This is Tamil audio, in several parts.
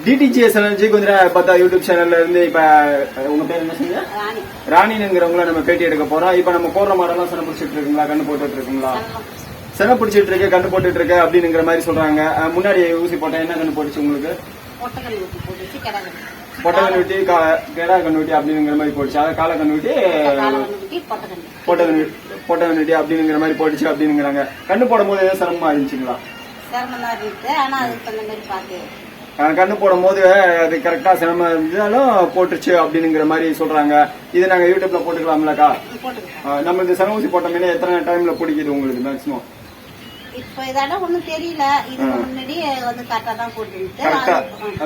டிடிஜிஎஸ் எனர்ஜி கொஞ்சம் பார்த்தா யூடியூப் சேனல்ல இருந்து இப்ப உங்க பேர் என்ன சொன்னீங்க? ராணிங்கிறவங்கள நம்ம பேட்டி எடுக்க போறோம். இப்ப நம்ம போடுற மாடெல்லாம் சென பிடிச்சிட்டு இருக்குங்களா, கண்ணு போட்டுட்டு இருக்குங்களா? சென பிடிச்சிட்டு இருக்கு, கண்ணு போட்டுட்டு இருக்கு அப்படிங்கிற மாதிரி சொல்றாங்க. முன்னாடி ஊசி போட்டா என்ன கண்ணு போட்டுச்சு உங்களுக்கு? பொட்டை கண்ணுட்டி, கெடா கண்ணுட்டி அப்படிங்கிற மாதிரி போட்டுச்சு. அதாவது கால கண்ணுட்டி, பொட்டை கண்ணுட்டி அப்படிங்கிற மாதிரி போட்டுச்சு அப்படிங்கிறாங்க. கண்ணு போடும் போது ஏதாவது சிரமமா இருந்துச்சுங்களா? கண்ணு போடும் போது அது கரெக்டா சிரமம் இருந்தாலும் போட்டுருச்சு அப்படிங்கிற மாதிரி சொல்றாங்க. இது நாங்க யூடியூப்ல போட்டுக்கலாம்லக்கா? நம்மளுக்கு சென ஊசி போட்ட மீனே எத்தனை டைம்ல பிடிக்குது உங்களுக்கு மேக்சிமம்? இப்ப இதெல்லாம் ஒண்ணும் தெரியல. இதுக்கு முன்னாடி வந்து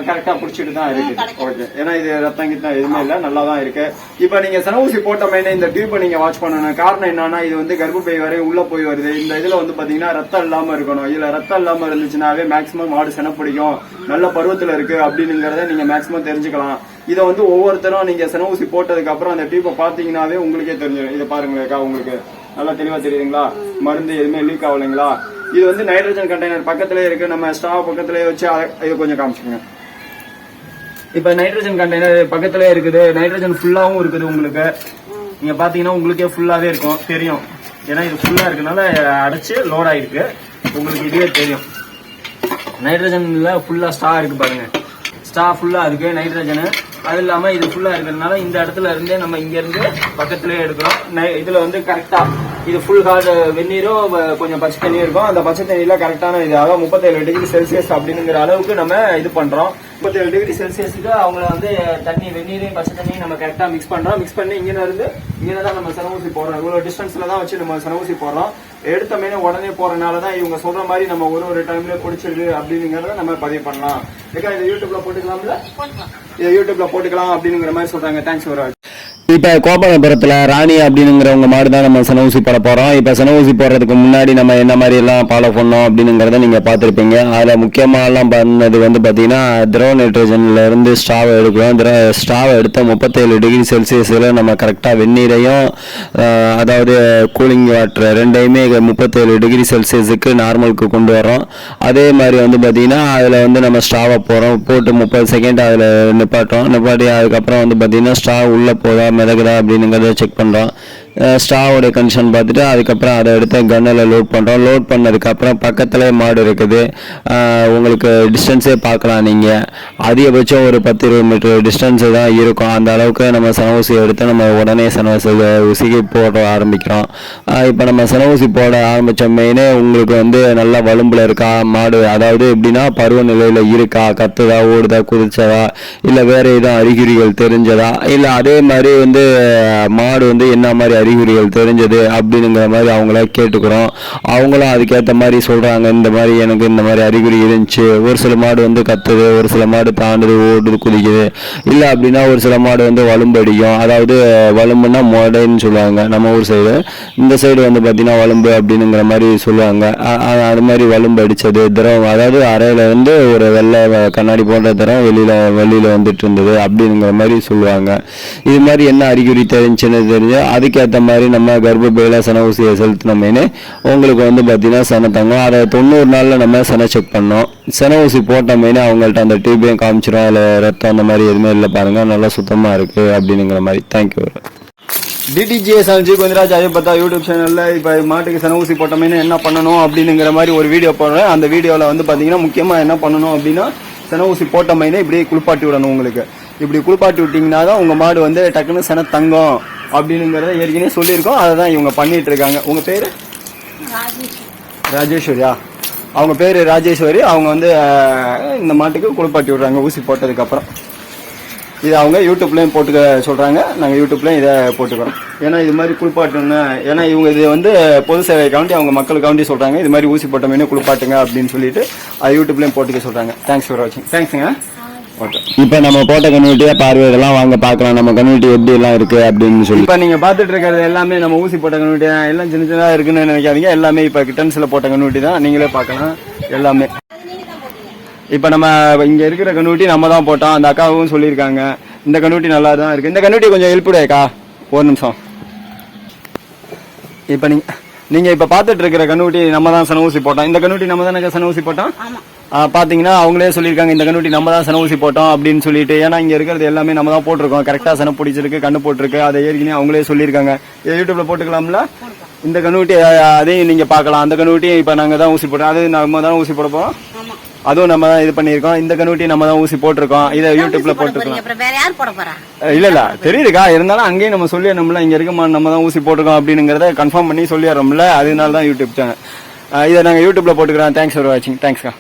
கரெக்டா புடிச்சிட்டு தான் இருக்கு. ஓகே, ஏன்னா இது ரத்தம் கிட்ட எதுவுமே இல்ல, நல்லா தான் இருக்கு. இப்ப நீங்க சென ஊசி போட்ட மேனே இந்த டியூப்பை நீங்க வாட்ச் பண்ணணும். காரணம் என்னன்னா, இது வந்து கர்ப்பப்பை வரை உள்ள போய் வருது. இந்த இதுல வந்து பாத்தீங்கன்னா ரத்தம் இல்லாம இருக்கணும். இதுல ரத்தம் இல்லாம இருந்துச்சுனாவே மேக்சிமம் மாடு சென பிடிக்கும், நல்ல பருவத்துல இருக்கு அப்படிங்கிறத நீங்க மேக்சிமம் தெரிஞ்சுக்கலாம். இதை வந்து ஒவ்வொருத்தரும் நீங்க சென ஊசி போட்டதுக்கு அப்புறம் அந்த டியூப்பை பாத்தீங்கன்னாவே உங்களுக்கே தெரிஞ்சிடும். இதை பாருங்களேக்கா, உங்களுக்கு நல்லா தெளிவா தெரியுதுங்களா? மருந்து எதுவுமே லீக் ஆகலைங்களா? இது வந்து நைட்ரஜன் கண்டெய்னர் பக்கத்திலே இருக்கு. நம்ம ஸ்டாவ் பக்கத்திலே வச்சு இது கொஞ்சம் காமிச்சுக்கோங்க. இப்ப நைட்ரஜன் கண்டெய்னர் பக்கத்திலே இருக்குது. நைட்ரஜன் ஃபுல்லாவும் இருக்குது. உங்களுக்கு நீங்க பாத்தீங்கன்னா உங்களுக்கே ஃபுல்லாவே இருக்கும், தெரியும். ஏன்னா இது ஃபுல்லா இருக்கனால அடைச்சு லோட் ஆயிருக்கு. உங்களுக்கு இதுவே தெரியும். நைட்ரஜன்ல ஃபுல்லா ஸ்டா இருக்கு பாருங்க. ஸ்டா ஃபுல்லா இருக்கு நைட்ரஜன். அது இல்லாம இது ஃபுல்லா இருக்கிறதுனால இந்த இடத்துல இருந்தே நம்ம இங்க இருந்து பக்கத்திலேயே எடுக்கிறோம். இதுல வந்து கரெக்டா இது ஃபுல் ஹார்ட் வெந்நீரும் கொஞ்சம் பச்சை தண்ணியும் இருக்கும். அந்த பச்சை தண்ணியில கரெக்டான இது, அதாவது 37 டிகிரி செல்சியஸ் அப்படிங்கிற அளவுக்கு நம்ம இது பண்றோம். 37 டிகிரி செல்சியஸுக்கு அவங்கள வந்து தண்ணி, வெந்நீரையும் பச்சை தண்ணியும் நம்ம கரெக்டா மிக்ஸ் பண்றோம். மிக்ஸ் பண்ணி இங்கதான் நம்ம சென ஊசி போடுறோம். இவ்வளவு டிஸ்டன்ஸ்ல தான் வச்சு நம்ம சென ஊசி போடுறோம். எடுத்த மீனே உடனே போறதுனாலதான் இவங்க சொல்ற மாதிரி நம்ம ஒரு டைம்ல பிடிச்சிருக்கு அப்படிங்கிறத நம்ம பதிவு பண்ணலாம். இதை யூடியூப்ல போட்டுக்கலாம்ல? இதை யூடியூப்ல போட்டுக்கலாம் அப்படிங்கிற மாதிரி சொல்றாங்க. தேங்க்ஸ் ஒரு இப்போ கோபாலபுரத்தில் ராணி அப்படிங்கிறவங்க மாடு தான் நம்ம சென ஊசி போட போகிறோம். இப்போ சென ஊசி போடுறதுக்கு முன்னாடி நம்ம என்ன மாதிரி எல்லாம் ஃபாலோ பண்ணோம் அப்படிங்கிறத நீங்கள் பார்த்துருப்பீங்க. அதில் முக்கியமாகலாம் பண்ணது வந்து பார்த்தீங்கன்னா, திரவ நைட்ரஜன்ல இருந்து ஸ்டாவை எடுக்கிறோம். ஸ்டாவை எடுத்த 37 டிகிரி செல்சியஸில் நம்ம கரெக்டாக வெந்நீரையும் அதாவது கூலிங் வாட்டர் ரெண்டையுமே 37 டிகிரி செல்சியஸுக்கு நார்மலுக்கு கொண்டு வரோம். அதே மாதிரி வந்து பார்த்தீங்கன்னா, அதில் வந்து நம்ம ஸ்டாவை போட்டு 30 செகண்ட் அதில் நிப்பாட்டி அதுக்கப்புறம் வந்து பார்த்தீங்கன்னா ஸ்டாவ் உள்ளே போதா மிதக்குதா அப்படிங்கிறத செக் பண்ணுறோம். ஸ்டாவோடைய கண்டிஷன் பார்த்துட்டு அதுக்கப்புறம் அதை எடுத்து கன்னில் லோட் பண்ணுறோம். லோட் பண்ணதுக்கப்புறம் பக்கத்தில் மாடு இருக்குது. உங்களுக்கு டிஸ்டன்ஸே பார்க்கலாம். நீங்கள் அதிகபட்சம் ஒரு 10-20 மீட்டர் டிஸ்டன்ஸு தான் இருக்கும். அந்த அளவுக்கு நம்ம சென ஊசி எடுத்து நம்ம உடனே சென ஊசிக்கு போட ஆரம்பிக்கிறோம். இப்போ நம்ம சென ஊசி போட ஆரம்பித்த மெயினே உங்களுக்கு வந்து நல்லா வலும்பில் இருக்கா மாடு, அதாவது எப்படின்னா பருவநிலையில் இருக்கா, கத்துதா, ஓடுதா, குதிச்சதா, இல்லை வேறு எதுவும் அறிகுறிகள் தெரிஞ்சதா, இல்லை அதே மாதிரி வந்து மாடு வந்து என்ன மாதிரி அறிகுறிகள் தெரிஞ்சது அப்படிங்கிற மாதிரி அவங்கள கேட்டுக்கிறோம். அவங்களும் அதுக்கேற்ற மாதிரி சொல்றாங்க, இந்த மாதிரி எனக்கு இந்த மாதிரி அறிகுறி இருந்துச்சு. ஒரு சில மாடு வந்து கத்துது, ஒரு சில மாடு தாண்டுது, ஓடுது, குதிக்குது. இல்லை அப்படின்னா ஒரு சில மாடு வந்து வலும்பு அடிக்கும். அதாவது வலும்புன்னா மொடைன்னு சொல்லுவாங்க நம்ம ஊர் சைடு. இந்த சைடு வந்து பார்த்தீங்கன்னா வலும்பு அப்படிங்கிற மாதிரி சொல்லுவாங்க. அது மாதிரி வலும்பு அடிச்சது, திரவம், அதாவது அறையில வந்து ஒரு வெள்ளை கண்ணாடி போன்ற திரவம் வெளியில வந்துட்டு இருந்தது அப்படிங்கிற மாதிரி சொல்லுவாங்க. இது மாதிரி என்ன அறிகுறி தெரிஞ்சுன்னு தெரிஞ்சு அதுக்கேற்ற மாதிரி நம்ம கர்ப்பப்பையில சென ஊசியை செலுத்தினோமேனு உங்களுக்கு வந்து பார்த்தீங்கன்னா சென தங்கும். அதை 90 நாளில் நம்ம சென செக் பண்ணோம். சென ஊசி போட்டோமேனு அவங்கள்ட்ட அந்த டியூபையும் காமிச்சிடும். அதில் ரத்தம் அந்த மாதிரி எதுவுமே இல்லை, பாருங்க நல்லா சுத்தமாக இருக்கு அப்படிங்கிற மாதிரி. தேங்க்யூ. டிடிஜிஎஸ் எனர்ஜி கொஞ்சராஜ் ஐயப்பத்தா யூடியூப் சேனல்ல இப்ப மாட்டுக்கு சென ஊசி போட்டோமேனு என்ன பண்ணணும் அப்படிங்கிற மாதிரி ஒரு வீடியோ போடுறேன். அந்த வீடியோவில் வந்து பார்த்தீங்கன்னா முக்கியமாக என்ன பண்ணணும் அப்படின்னா, சென ஊசி போட்டோமேனு இப்படி குளிப்பாட்டி விடணும். உங்களுக்கு இப்படி குளிப்பாட்டி விட்டீங்கன்னா தான் உங்க மாடு வந்து டக்குன்னு சென தங்கம் அப்படிங்கிறத ஏற்கனவே சொல்லியிருக்கோம். அதை தான் இவங்க பண்ணிட்டு இருக்காங்க. உங்க பேரு? ராஜேஸ்வரியா? அவங்க பேரு ராஜேஸ்வரி. அவங்க வந்து இந்த மாட்டுக்கு குளிப்பாட்டி விடுறாங்க ஊசி போட்டதுக்கு அப்புறம். இது அவங்க யூடியூப்லயும் போட்டுக்க சொல்றாங்க. நாங்க யூடியூப்லயும் இதை போட்டுக்கிறோம். ஏன்னா இது மாதிரி குளிப்பாட்டுன்னு, ஏன்னா இவங்க இது வந்து பொது சேவைக்காண்டி அவங்க மக்களுக்காண்டி சொல்றாங்க. இது மாதிரி ஊசி போட்ட மீனே குளிப்பாட்டுங்க அப்படின்னு சொல்லிட்டு அது யூடியூப்லயும் போட்டுக்க சொல்றாங்க. தேங்க்ஸ் ஃபார் வாட்சிங். தேங்க்ஸுங்க. இப்ப நம்ம போட்ட கன்வெர்ட்டியா பார்வையெல்லாம் வாங்க பார்க்கலாம், நம்ம கன்வெர்ட்டி எப்படி எல்லாம் இருக்கு அப்படின்னு சொல்லி. இப்ப நீங்க பாத்துட்டு இருக்கிறது எல்லாமே நம்ம ஊசி போட்ட கன்வெர்ட்டி தான். எல்லாம் சின்ன சின்னதா இருக்குன்னு நினைக்காதீங்க. எல்லாமே இப்ப கிட்டன்ஸ்ல போட்ட கன்வெர்ட்டி தான். நீங்களே பார்க்கலாம் எல்லாமே. இப்ப நம்ம இங்க இருக்கிற கன்வெர்ட்டி நம்ம தான் போட்டோம். அந்த அக்காவும் சொல்லியிருக்காங்க இந்த கன்வெர்ட்டி நல்லா தான் இருக்கு. இந்த கன்வெர்ட்டி கொஞ்சம் ஹெல்ப் உடையக்கா, ஒரு நிமிஷம். இப்ப நீங்க நீங்க இப்ப பாத்துட்டு இருக்கிற கண்ணுக்குட்டி நம்ம தான் சன ஊசி போட்டோம். இந்த கண்ணுக்குட்டி நம்ம தானே சன ஊசி போட்டோம். ஆமா. பாத்தீங்கன்னா அவங்களே சொல்லியிருக்காங்க இந்த கண்ணுக்குட்டி நம்ம தான் சன ஊசி போட்டோம் அப்படின்னு சொல்லிட்டு. ஏன்னா இங்க இருக்கிறது எல்லாமே நம்ம தான் போட்டிருக்கோம். கரெக்டா சன பிடிச்சிருக்கு, கண்ணு போட்டிருக்கு. அதை ஏற்கனவே அவங்களே சொல்லியிருக்காங்க. யூடியூப்ல போட்டுக்கலாம்ல இந்த கண்ணுக்குட்டி. அதையும் நீங்க பாக்கலாம். அந்த கண்ணுக்குட்டி இப்ப நாங்க தான் ஊசி போட்டோம். அது நம்ம தான் ஊசி போட போறோம். ஆமா. அதுவும் நம்ம தான் இது பண்ணிருக்கோம். இந்த கண்ணுக்குட்டி நம்ம தான் ஊசி போட்டிருக்கோம். இதை யூடியூப்ல போட்டுருக்கோம். அப்புறம் வேற யார் போட போறா? இல்ல தெரியுதுக்கா. இருந்தாலும் அங்கேயும் நம்ம சொல்லிடுறோம்ல இங்க இருக்க நம்ம தான் ஊசி போட்டிருக்கோம் அப்படிங்கறத கன்ஃபார்ம் பண்ணி சொல்லிடுறோம்ல. அதனால தான் யூடியூப் சேனல். இதை நாங்க யூடியூப்ல போட்டுக்கிறோம். தேங்க்ஸ் ஃபார் வாட்சிங். தேங்க்ஸ்க்கா.